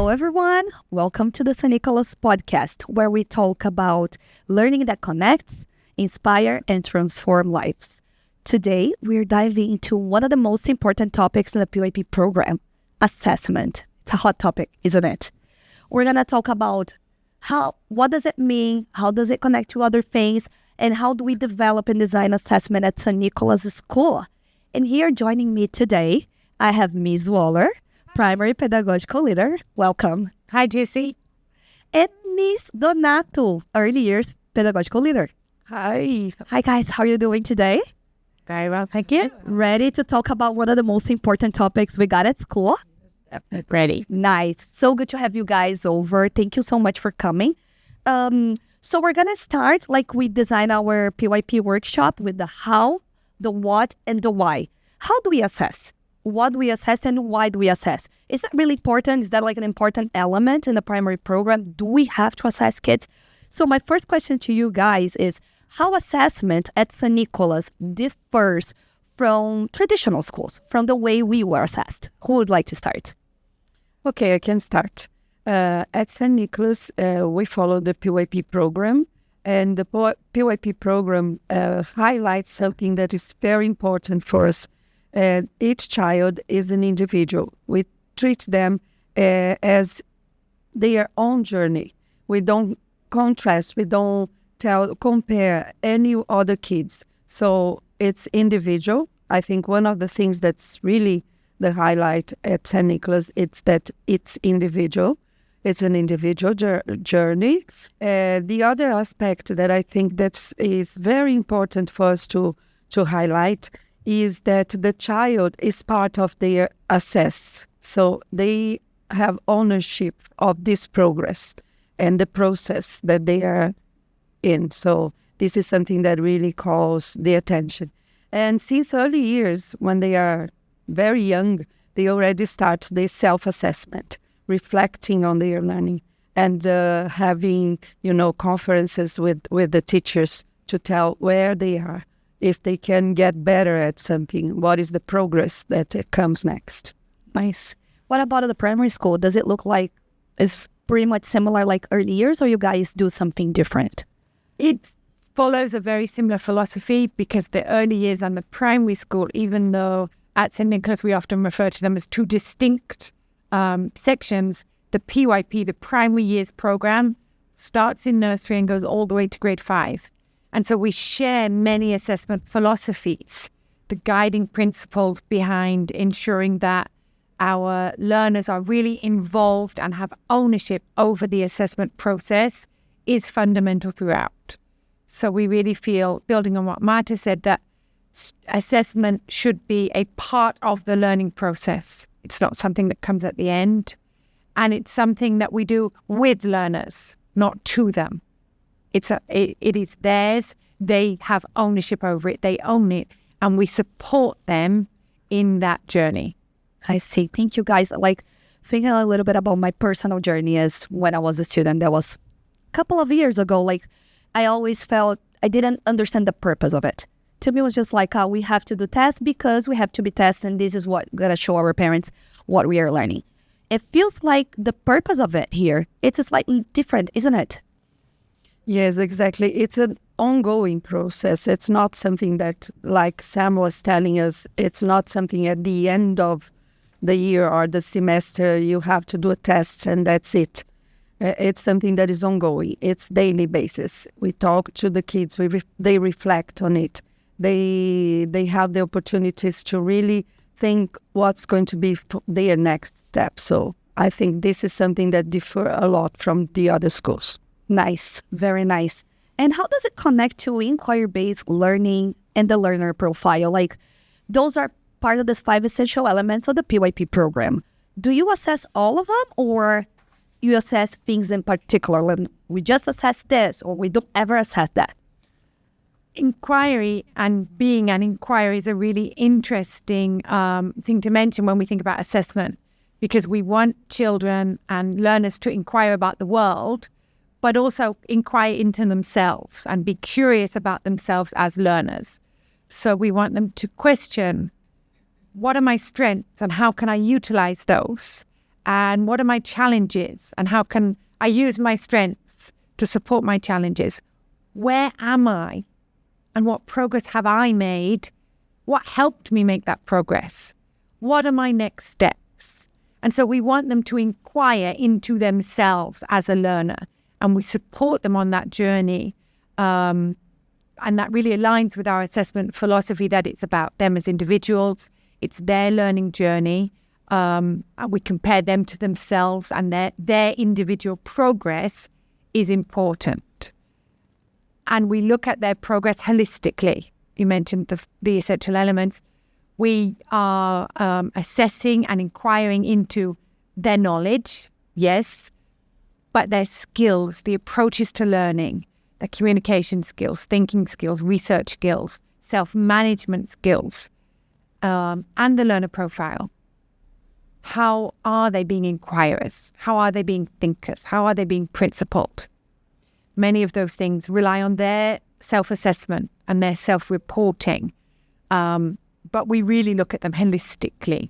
Hello, everyone. Welcome to the St. Nicholas podcast, where we talk about learning that connects, inspire, and transform lives. Today, we're diving into one of the most important topics in the PYP program, assessment. It's a hot topic, isn't it? We're going to talk about what does it mean, how does it connect to other things, and how do we develop and design assessment at St. Nicholas School. And here joining me today, I have Ms. Waller, Primary Pedagogical Leader. Welcome. Hi, Jessie. And Ms. Donato, Early Years Pedagogical Leader. Hi. Hi, guys. How are you doing today? Very well, thank you. Ready to talk about one of the most important topics we got at school? Ready. Nice. So good to have you guys over. Thank you so much for coming. So we're going to start like we design our PYP workshop with the how, the what, and the why. How do we assess? What do we assess and why do we assess? Is that really important? Is that like an important element in the primary program? Do we have to assess kids? So my first question to you guys is how assessment at St. Nicholas differs from traditional schools, from the way we were assessed. Who would like to start? Okay, I can start. At St. Nicholas, we follow the PYP program, and the PYP program highlights something that is very important for us. Each child is an individual. We treat them as their own journey. We don't contrast, we don't compare any other kids. So it's individual. I think one of the things that's really the highlight at St. Nicholas, it's that it's individual. It's an individual journey. The other aspect that I think is very important for us to highlight is that the child is part of their assess. So they have ownership of this progress and the process that they are in. So this is something that really calls the attention. And since early years, when they are very young, they already start the self-assessment, reflecting on their learning and having, conferences with the teachers to tell where they are, if they can get better at something, what is the progress that comes next. Nice. What about at the primary school? Does it look like it's pretty much similar like early years, or you guys do something different? It follows a very similar philosophy because the early years and the primary school, even though at St. Nicholas we often refer to them as two distinct sections, the PYP, the primary years program, starts in nursery and goes all the way to grade 5. And so we share many assessment philosophies, the guiding principles behind ensuring that our learners are really involved and have ownership over the assessment process is fundamental throughout. So we really feel, building on what Marta said, that assessment should be a part of the learning process. It's not something that comes at the end. And it's something that we do with learners, not to them. It is theirs. They have ownership over it. They own it. And we support them in that journey. I see. Thank you, guys. Like, thinking a little bit about my personal journey as when I was a student, that was a couple of years ago. Like, I always felt I didn't understand the purpose of it. To me, it was just like, we have to do tests because we have to be tested, and this is what going to show our parents what we are learning. It feels like the purpose of it here, it's slightly different, isn't it? Yes, exactly. It's an ongoing process. It's not something that, like Sam was telling us, it's not something at the end of the year or the semester you have to do a test and that's it. It's something that is ongoing. It's daily basis. We talk to the kids. They reflect on it. They have the opportunities to really think what's going to be their next step. So I think this is something that differs a lot from the other schools. Nice. Very nice. And how does it connect to inquiry-based learning and the learner profile? Like, those are part of the 5 essential elements of the PYP program. Do you assess all of them, or you assess things in particular? Like, we just assess this, or we don't ever assess that? Inquiry and being an inquiry is a really interesting thing to mention when we think about assessment, because we want children and learners to inquire about the world, but also inquire into themselves and be curious about themselves as learners. So we want them to question, what are my strengths and how can I utilize those? And what are my challenges? And how can I use my strengths to support my challenges? Where am I? And what progress have I made? What helped me make that progress? What are my next steps? And so we want them to inquire into themselves as a learner, and we support them on that journey. And that really aligns with our assessment philosophy, that it's about them as individuals. It's their learning journey. And we compare them to themselves, and their individual progress is important. And we look at their progress holistically. You mentioned the essential elements. We are assessing and inquiring into their knowledge, yes, but their skills, the approaches to learning, their communication skills, thinking skills, research skills, self-management skills, and the learner profile. How are they being inquirers? How are they being thinkers? How are they being principled? Many of those things rely on their self-assessment and their self-reporting. But we really look at them holistically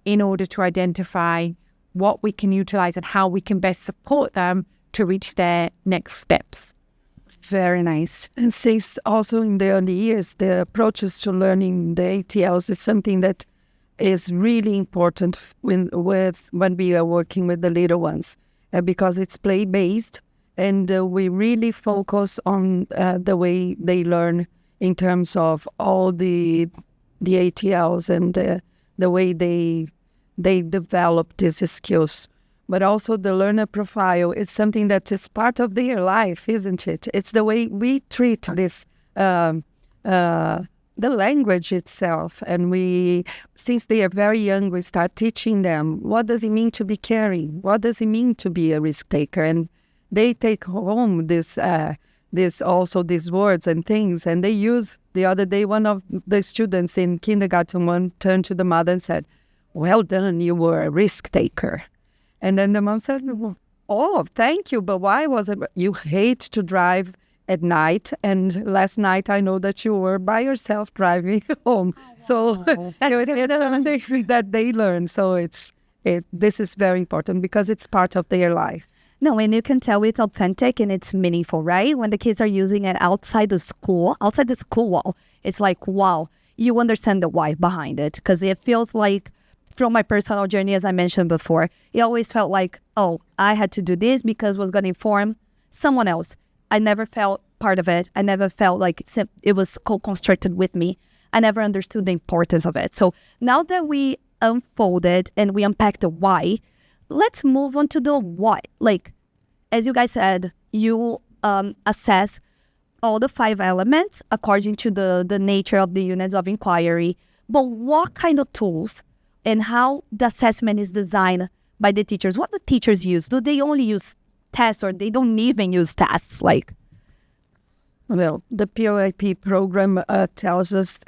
in order to identify what we can utilize and how we can best support them to reach their next steps. Very nice. And since also in the early years, the approaches to learning the ATLs is something that is really important when we are working with the little ones, because it's play-based, and we really focus on the way they learn in terms of all the ATLs and the way they develop these skills. But also the learner profile, it's something that is part of their life, isn't it? It's the way we treat this, the language itself. And since they are very young, we start teaching them, what does it mean to be caring? What does it mean to be a risk taker? And they take home these words and things, and they use. The other day, one of the students in kindergarten 1 turned to the mother and said, "Well done, you were a risk taker." And then the mom said, "Oh, thank you, but why was it? You hate to drive at night, and last night I know that you were by yourself driving home." So it's something that they learn. So this is very important because it's part of their life. No, and you can tell it's authentic and it's meaningful, right? When the kids are using it outside the school wall, it's like, wow, you understand the why behind it. Because it feels like, from my personal journey, as I mentioned before, it always felt like, oh, I had to do this because it was going to inform someone else. I never felt part of it. I never felt like it was co-constructed with me. I never understood the importance of it. So now that we unfolded and we unpacked the why, let's move on to the what. Like, as you guys said, you assess all the 5 elements according to the nature of the units of inquiry. But what kind of tools and how the assessment is designed by the teachers? What do teachers use? Do they only use tests, or they don't even use tests? Well, the PYP program tells us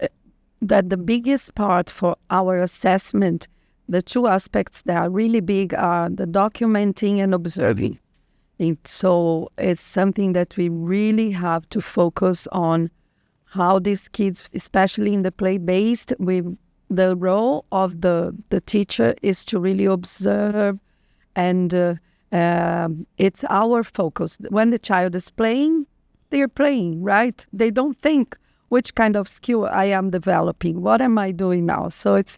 that the biggest part for our assessment, the 2 aspects that are really big, are the documenting and observing. And so it's something that we really have to focus on, how these kids, especially in the play-based, the role of the teacher is to really observe, and it's our focus. When the child is playing, they're playing, right? They don't think, which kind of skill I am developing, what am I doing now? So it's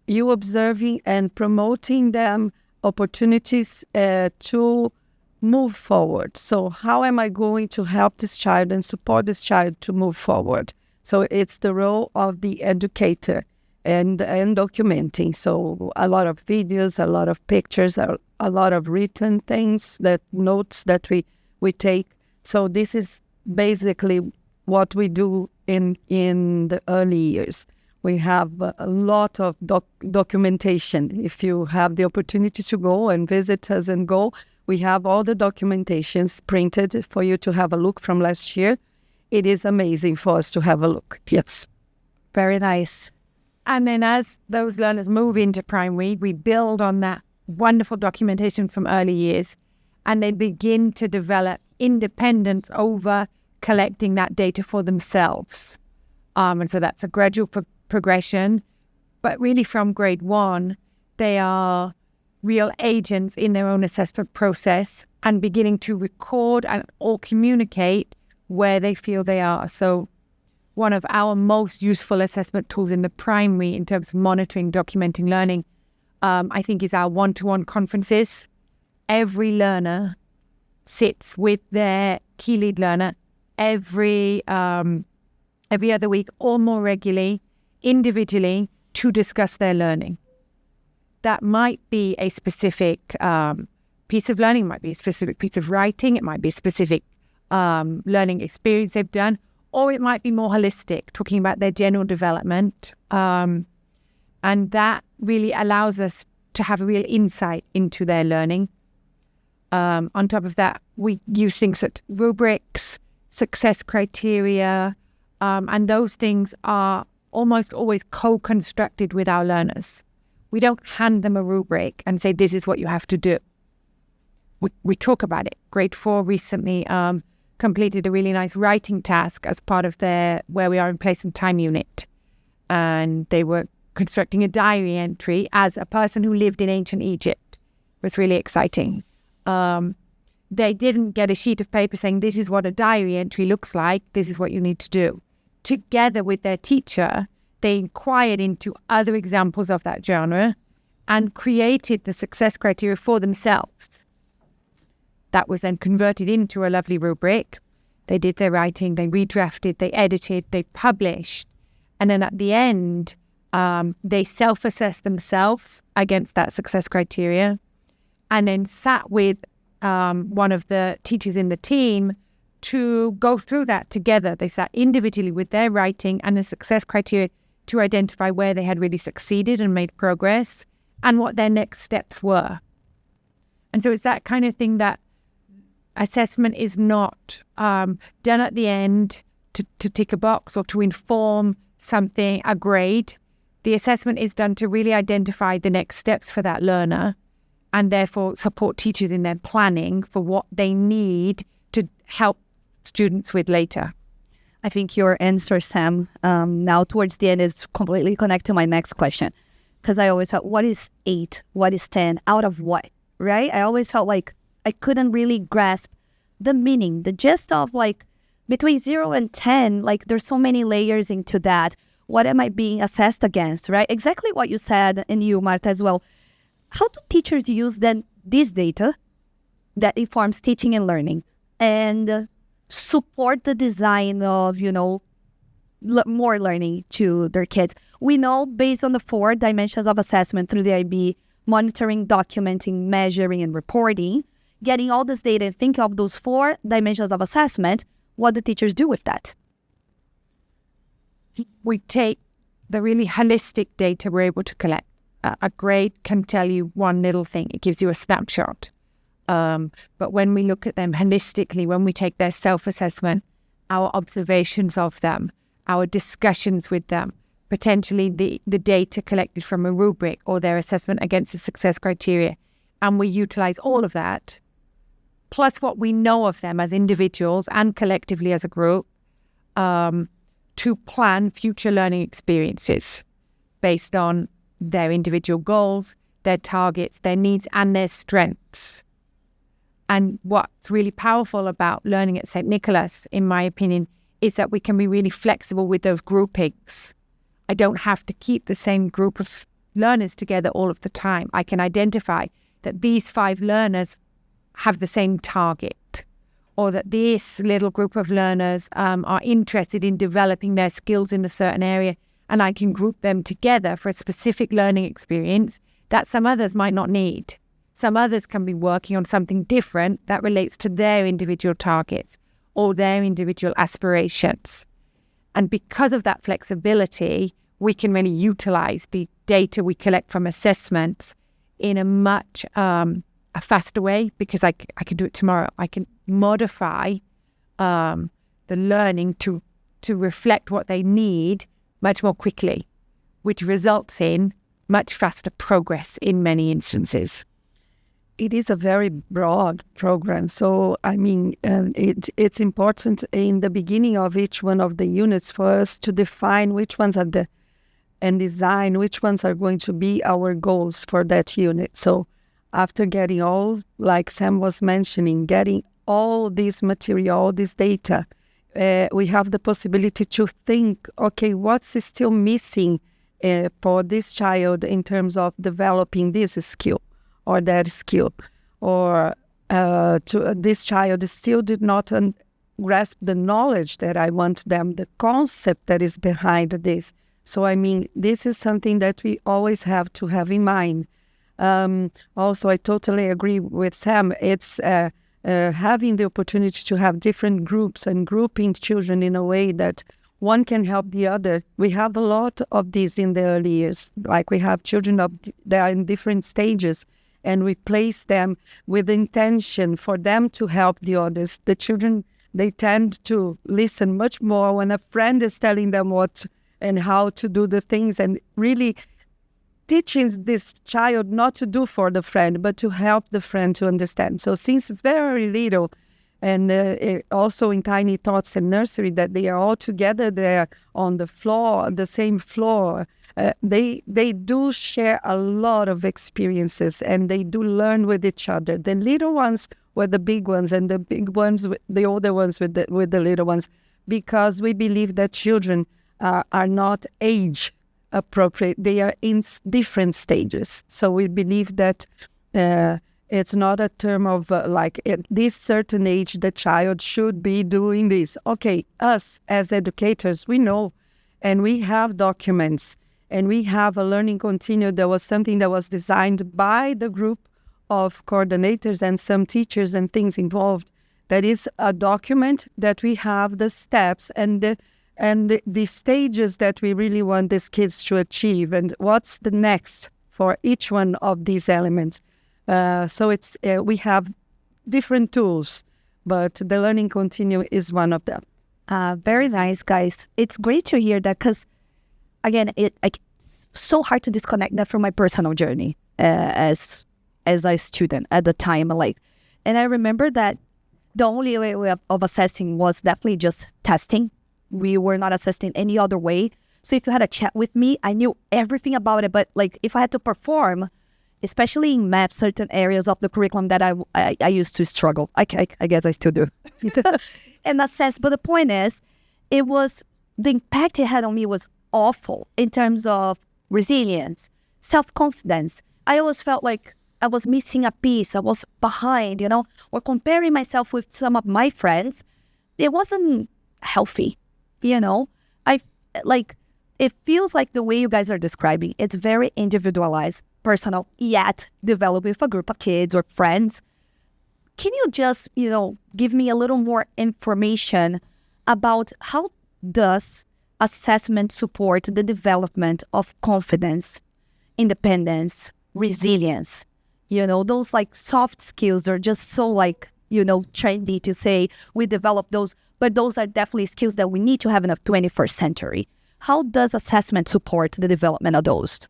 you observing and promoting them opportunities to move forward. So how am I going to help this child and support this child to move forward? So it's the role of the educator and documenting. So a lot of videos, a lot of pictures, a lot of written things, notes that we take. So this is basically what we do in the early years. We have a lot of documentation. If you have the opportunity to go and visit us and go, we have all the documentations printed for you to have a look from last year. It is amazing for us to have a look. Yes. Very nice. And then as those learners move into primary, we build on that wonderful documentation from early years, and they begin to develop independence over collecting that data for themselves. And so that's a gradual progression. But really from grade 1, they are real agents in their own assessment process and beginning to record and or communicate where they feel they are. So one of our most useful assessment tools in the primary in terms of monitoring, documenting learning, I think is our one-to-one conferences. Every learner sits with their key lead learner every other week or more regularly, individually, to discuss their learning. That might be a specific piece of learning, it might be a specific piece of writing, it might be a specific learning experience they've done, or it might be more holistic, talking about their general development. And that really allows us to have a real insight into their learning. On top of that, we use things such as rubrics, success criteria, and those things are almost always co-constructed with our learners. We don't hand them a rubric and say, this is what you have to do. We talk about it. Grade 4 recently completed a really nice writing task as part of their Where We Are in Place and Time unit. And they were constructing a diary entry as a person who lived in ancient Egypt. It was really exciting. They didn't get a sheet of paper saying, this is what a diary entry looks like, this is what you need to do. Together with their teacher, they inquired into other examples of that genre and created the success criteria for themselves. That was then converted into a lovely rubric. They did their writing, they redrafted, they edited, they published. And then at the end, they self-assessed themselves against that success criteria and then sat with one of the teachers in the team to go through that together. They sat individually with their writing and the success criteria to identify where they had really succeeded and made progress and what their next steps were. And so it's that kind of thing that assessment is not done at the end to tick a box or to inform something, a grade. The assessment is done to really identify the next steps for that learner and therefore support teachers in their planning for what they need to help students with later. I think your answer, Sam, now towards the end is completely connected to my next question. Because I always felt, what is 8? What is 10? Out of what? Right? I always felt like I couldn't really grasp the meaning, the gist of like between 0 and 10, like there's so many layers into that. What am I being assessed against, right? Exactly what you said, and you, Marta, as well. How do teachers use then this data that informs teaching and learning and support the design of, more learning to their kids? We know based on the 4 dimensions of assessment through the IB, monitoring, documenting, measuring, and reporting, getting all this data and think of those 4 dimensions of assessment, what do teachers do with that? We take the really holistic data we're able to collect. A grade can tell you one little thing. It gives you a snapshot. But when we look at them holistically, when we take their self-assessment, our observations of them, our discussions with them, potentially the data collected from a rubric or their assessment against the success criteria, and we utilize all of that, plus what we know of them as individuals and collectively as a group, to plan future learning experiences based on their individual goals, their targets, their needs, and their strengths. And what's really powerful about learning at St. Nicholas, in my opinion, is that we can be really flexible with those groupings. I don't have to keep the same group of learners together all of the time. I can identify that these 5 learners have the same target, or that this little group of learners are interested in developing their skills in a certain area, and I can group them together for a specific learning experience that some others might not need. Some others can be working on something different that relates to their individual targets or their individual aspirations. And because of that flexibility, we can really utilize the data we collect from assessments in a much a faster way, because I can do it tomorrow. I can modify the learning to reflect what they need much more quickly, which results in much faster progress in many instances. It is a very broad program. So, it's important in the beginning of each one of the units for us to define which ones are and design which ones are going to be our goals for that unit. So after getting all, like Sam was mentioning, getting all this material, all this data, we have the possibility to think, okay, what's still missing for this child in terms of developing this skill or that skill, or this child still did not grasp the knowledge that I want them, the concept that is behind this. So, I mean, this is something that we always have to have in mind. Also, I totally agree with Sam. It's having the opportunity to have different groups and grouping children in a way that one can help the other. We have a lot of this in the early years. Like we have children that are in different stages, and we place them with intention for them to help the others. The children, they tend to listen much more when a friend is telling them what and how to do the things, and really teaching this child not to do for the friend, but to help the friend to understand. So since very little, and also in tiny tots and nursery, that they are all together there on the floor, the same floor, they do share a lot of experiences, and they do learn with each other. The little ones with the big ones, and the big ones with the older ones with the little ones, because we believe that children are not age appropriate. They are in different stages. So we believe that it's not a term of like at this certain age the child should be doing this. Okay, us as educators, we know, and we have documents, and we have a learning continuum. That was something that was designed by the group of coordinators and some teachers and things involved. That is a document that we have the steps and the stages that we really want these kids to achieve, and what's the next for each one of these elements. So it's we have different tools, but the learning continuum is one of them. Very nice, guys. It's great to hear that, because, again, it's so hard to disconnect that from my personal journey as a student at the time. And I remember that the only way of assessing was definitely just testing. We were not assessing any other way. So if you had a chat with me, I knew everything about it. But if I had to perform, especially in math, certain areas of the curriculum that I used to struggle. I guess I still do. In that sense. But the point is, the impact it had on me was awful in terms of resilience, self-confidence. I always felt like I was missing a piece. I was behind, or comparing myself with some of my friends. It wasn't healthy. It feels like the way you guys are describing, it's very individualized, personal, yet developed with a group of kids or friends. Can you just, give me a little more information about how does assessment support the development of confidence, independence, resilience? Those soft skills are just so trendy to say we develop those, but those are definitely skills that we need to have in the 21st century. How does assessment support the development of those?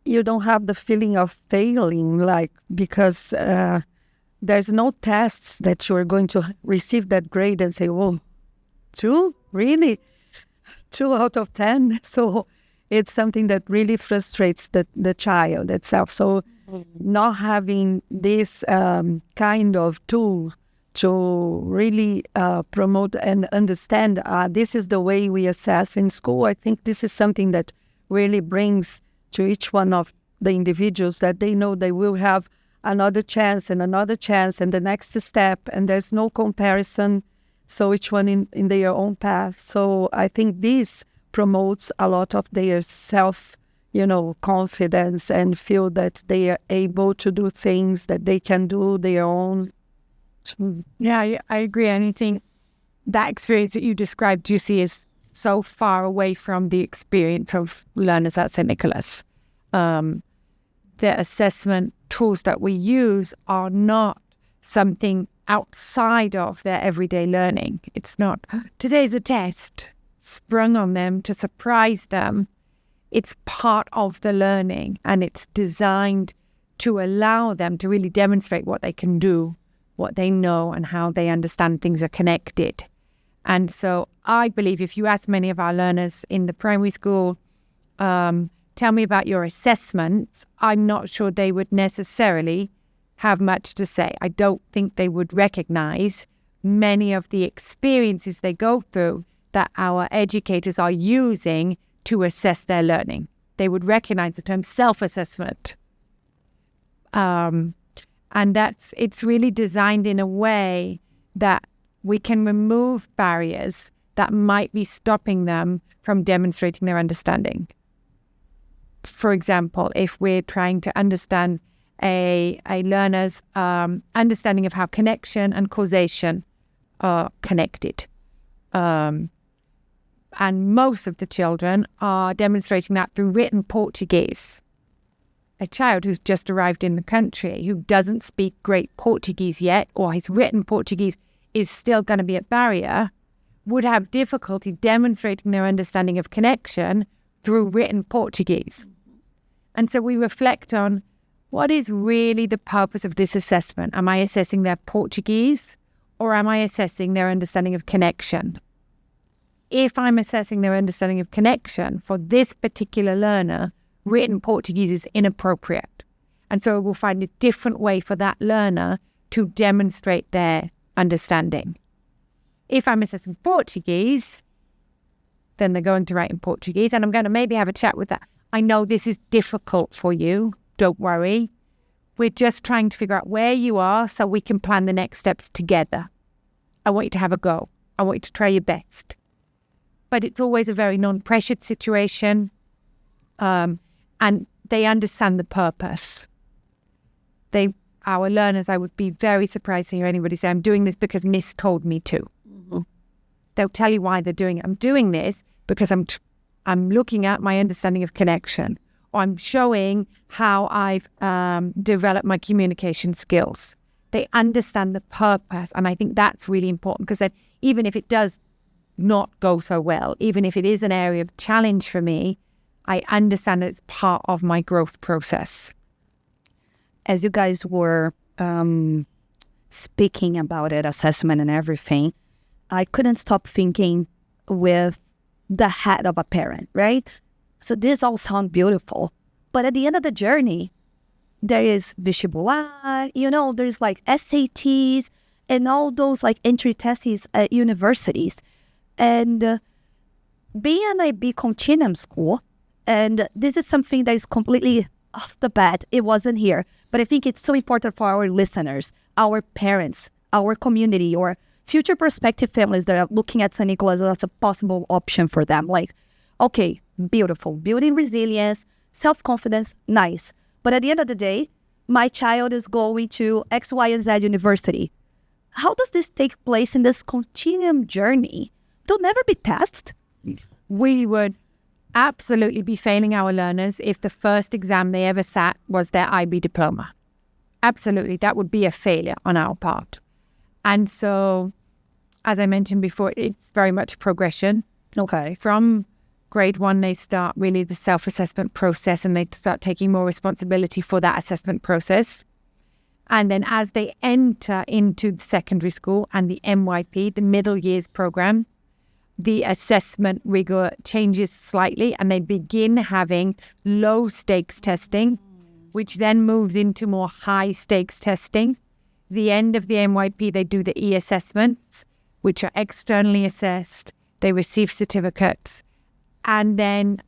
You don't have the feeling of failing, because there's no tests that you're going to receive that grade and say, "Oh, 2? Really? 2 out of 10? So it's something that really frustrates the child itself. So not having this kind of tool to really promote and understand this is the way we assess in school, I think this is something that really brings to each one of the individuals that they know they will have another chance and the next step, and there's no comparison. So each one in their own path. So I think this promotes a lot of their self, confidence, and feel that they are able to do things that they can do their own. Yeah, I agree. And I think that experience that you described, Juicy, is so far away from the experience of learners at St. Nicholas. The assessment tools that we use are not something outside of their everyday learning. It's not, today's a test sprung on them to surprise them. It's part of the learning, and it's designed to allow them to really demonstrate what they can do, what they know, and how they understand things are connected. And so I believe if you ask many of our learners in the primary school, tell me about your assessments, I'm not sure they would necessarily have much to say. I don't think they would recognize many of the experiences they go through that our educators are using to assess their learning. They would recognize the term self-assessment. And it's really designed in a way that we can remove barriers that might be stopping them from demonstrating their understanding. For example, if we're trying to understand a learner's understanding of how connection and causation are connected. And most of the children are demonstrating that through written Portuguese. A child who's just arrived in the country, who doesn't speak great Portuguese yet, or his written Portuguese is still going to be a barrier, would have difficulty demonstrating their understanding of connection through written Portuguese. And so we reflect on, what is really the purpose of this assessment? Am I assessing their Portuguese, or am I assessing their understanding of connection? If I'm assessing their understanding of connection for this particular learner, written Portuguese is inappropriate. And so we'll find a different way for that learner to demonstrate their understanding. If I'm assessing Portuguese, then they're going to write in Portuguese, and I'm going to maybe have a chat with that. I know this is difficult for you. Don't worry. We're just trying to figure out where you are so we can plan the next steps together. I want you to have a go. I want you to try your best. But it's always a very non-pressured situation. And they understand the purpose. Our learners, I would be very surprised to hear anybody say, I'm doing this because Miss told me to. Mm-hmm. They'll tell you why they're doing it. I'm doing this because I'm looking at my understanding of connection, or I'm showing how I've developed my communication skills. They understand the purpose, and I think that's really important, because then even if it does not go so well, even if it is an area of challenge for me, I understand that it's part of my growth process. As you guys were speaking about it, assessment and everything, I couldn't stop thinking with the hat of a parent, right? So this all sounds beautiful. But at the end of the journey, there is vestibular, there's like SATs and all those like entry tests at universities. And being an IB Continuum school, and this is something that is completely off the bat, it wasn't here. But I think it's so important for our listeners, our parents, our community, or future prospective families that are looking at St. Nicholas as a possible option for them. Like, okay, beautiful, building resilience, self-confidence, nice. But at the end of the day, my child is going to X, Y, and Z university. How does this take place in this continuum journey? They'll never be tested. We would absolutely be failing our learners if the first exam they ever sat was their IB diploma. Absolutely, that would be a failure on our part. And so, as I mentioned before, it's very much a progression. Okay. From grade 1, they start really the self-assessment process, and they start taking more responsibility for that assessment process. And then as they enter into secondary school and the MYP, the middle years program, the assessment rigor changes slightly, and they begin having low stakes testing, which then moves into more high stakes testing. The end of the MYP, they do the e-assessments, which are externally assessed. They receive certificates. And then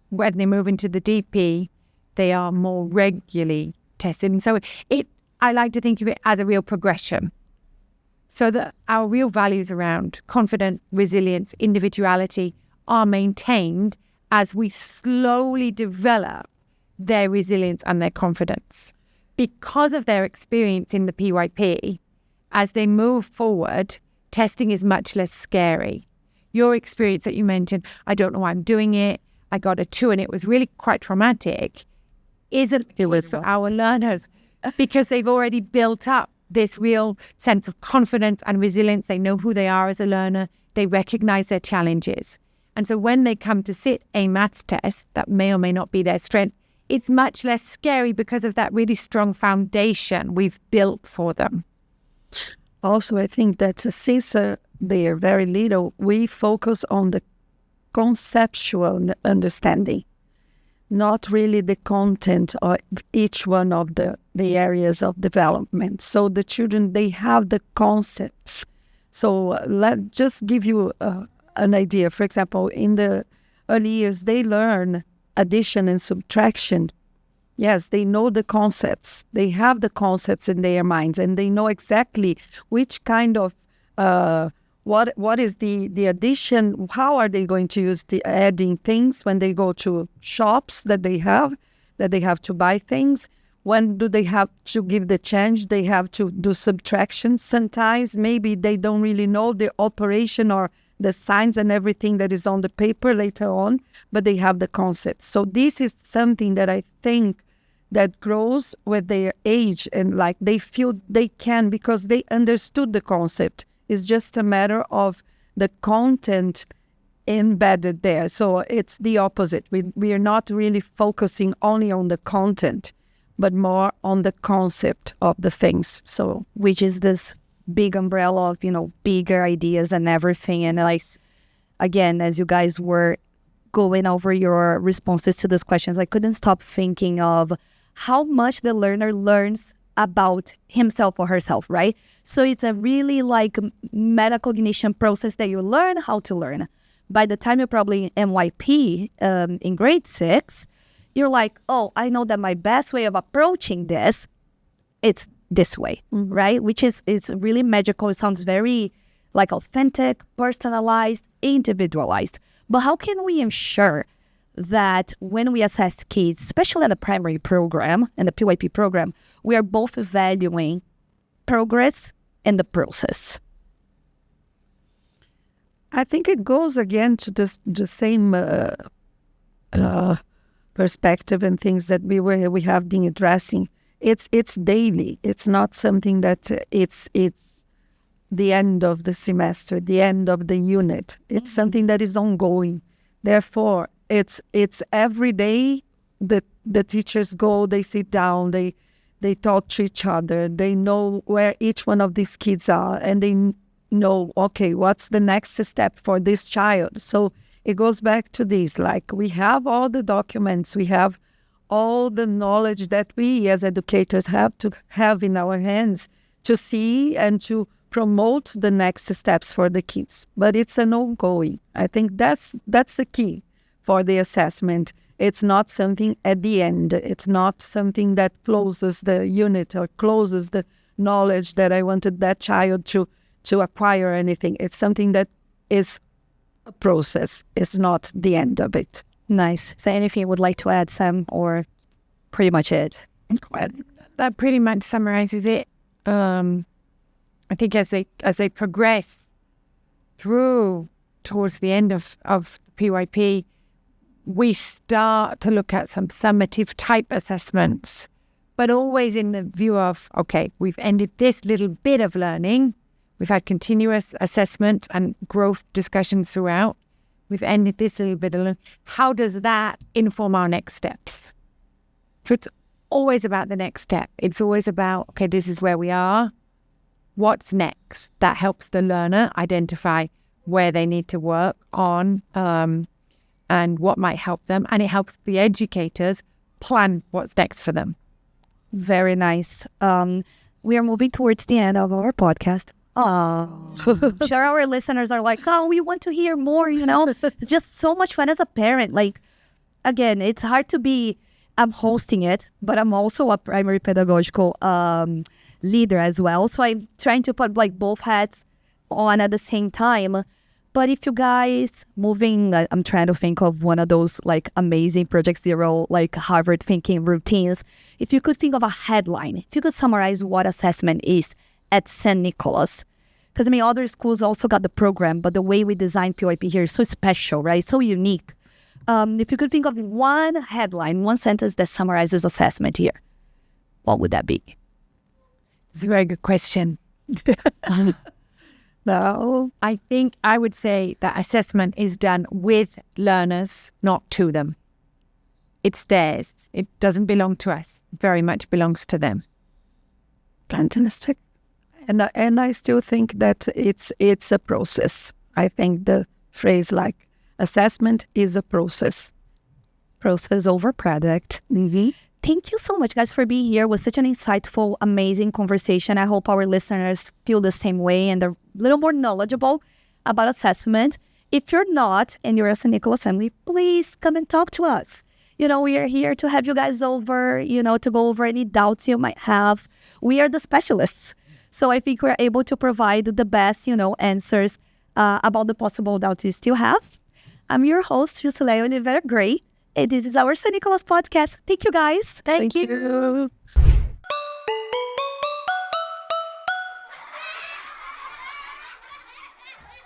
when they move into the DP, they are more regularly tested. And so I like to think of it as a real progression. So that our real values around confidence, resilience, individuality are maintained as we slowly develop their resilience and their confidence. Because of their experience in the PYP, as they move forward, testing is much less scary. Your experience that you mentioned, I don't know why I'm doing it, I got a 2 and it was really quite traumatic, isn't it for our learners, because they've already built up this real sense of confidence and resilience. They know who they are as a learner. They recognize their challenges. And so when they come to sit a maths test that may or may not be their strength, it's much less scary because of that really strong foundation we've built for them. Also, I think that since they are very little, we focus on the conceptual understanding. not really the content of each one of the areas of development. So the children, they have the concepts. So let just give you an idea. For example, in the early years, they learn addition and subtraction. Yes, they know the concepts. They have the concepts in their minds, and they know exactly which kind of what is the addition. How are they going to use the adding things when they go to shops that they have to buy things? When do they have to give the change? They have to do subtraction. Sometimes maybe they don't really know the operation or the signs and everything that is on the paper later on, but they have the concept. So this is something that I think that grows with their age, and like they feel they can because they understood the concept. It's just a matter of the content embedded there. So it's the opposite. We are not really focusing only on the content, but more on the concept of the things. So, which is this big umbrella of, bigger ideas and everything. And like, again, as you guys were going over your responses to those questions, I couldn't stop thinking of how much the learner learns about himself or herself, right? So it's a really like metacognition process that you learn how to learn. By the time you're probably in MYP in grade 6, you're like, oh, I know that my best way of approaching this, it's this way, right? Which is, it's really magical. It sounds very like authentic, personalized, individualized. But how can we ensure that when we assess kids, especially in the primary program and the PYP program, we are both valuing progress and the process? I think it goes again to the same perspective and things that we have been addressing. It's daily. It's not something that it's the end of the semester, the end of the unit. It's something that is ongoing. Therefore, it's every day. The teachers go, they sit down, they talk to each other. They know where each one of these kids are, and they know, okay, what's the next step for this child? So it goes back to this, like we have all the documents, we have all the knowledge that we as educators have to have in our hands to see and to promote the next steps for the kids. But it's an ongoing. I think that's the key for the assessment. It's not something at the end. It's not something that closes the unit or closes the knowledge that I wanted that child to acquire anything. It's something that is a process. It's not the end of it. Nice. So anything you would like to add, Sam, or pretty much it? That pretty much summarizes it. I think as they progress through towards the end of PYP, we start to look at some summative type assessments, but always in the view of, okay, we've ended this little bit of learning. We've had continuous assessment and growth discussions throughout. We've ended this little bit of learning. How does that inform our next steps? So it's always about the next step. It's always about, okay, this is where we are. What's next? That helps the learner identify where they need to work on and what might help them. And it helps the educators plan what's next for them. Very nice. We are moving towards the end of our podcast. Oh, sure, our listeners are like, oh, we want to hear more, It's just so much fun as a parent. Like, again, it's hard to be, I'm hosting it, but I'm also a primary pedagogical leader as well. So I'm trying to put like both hats on at the same time. But if you guys I'm trying to think of one of those like amazing Project Zero, like Harvard thinking routines. If you could think of a headline, if you could summarize what assessment is at St. Nicholas, because other schools also got the program, but the way we design PYP here is so special, right? So unique. If you could think of one headline, one sentence that summarizes assessment here, what would that be? It's a very good question. No, I think I would say that assessment is done with learners, not to them. It's theirs. It doesn't belong to us. It very much belongs to them. Fantastic. And I still think that it's a process. I think the phrase like assessment is a process. process over product. Thank you so much, guys, for being here. It was such an insightful, amazing conversation. I hope our listeners feel the same way and they're a little more knowledgeable about assessment. If you're not and you're a St. Nicholas family, please come and talk to us. We are here to have you guys over, to go over any doubts you might have. We are the specialists. So I think we're able to provide the best, answers about the possible doubts you still have. I'm your host, Jusileia Oliveira Gray, and this is our St. Nicholas podcast. Thank you, guys. Thank you.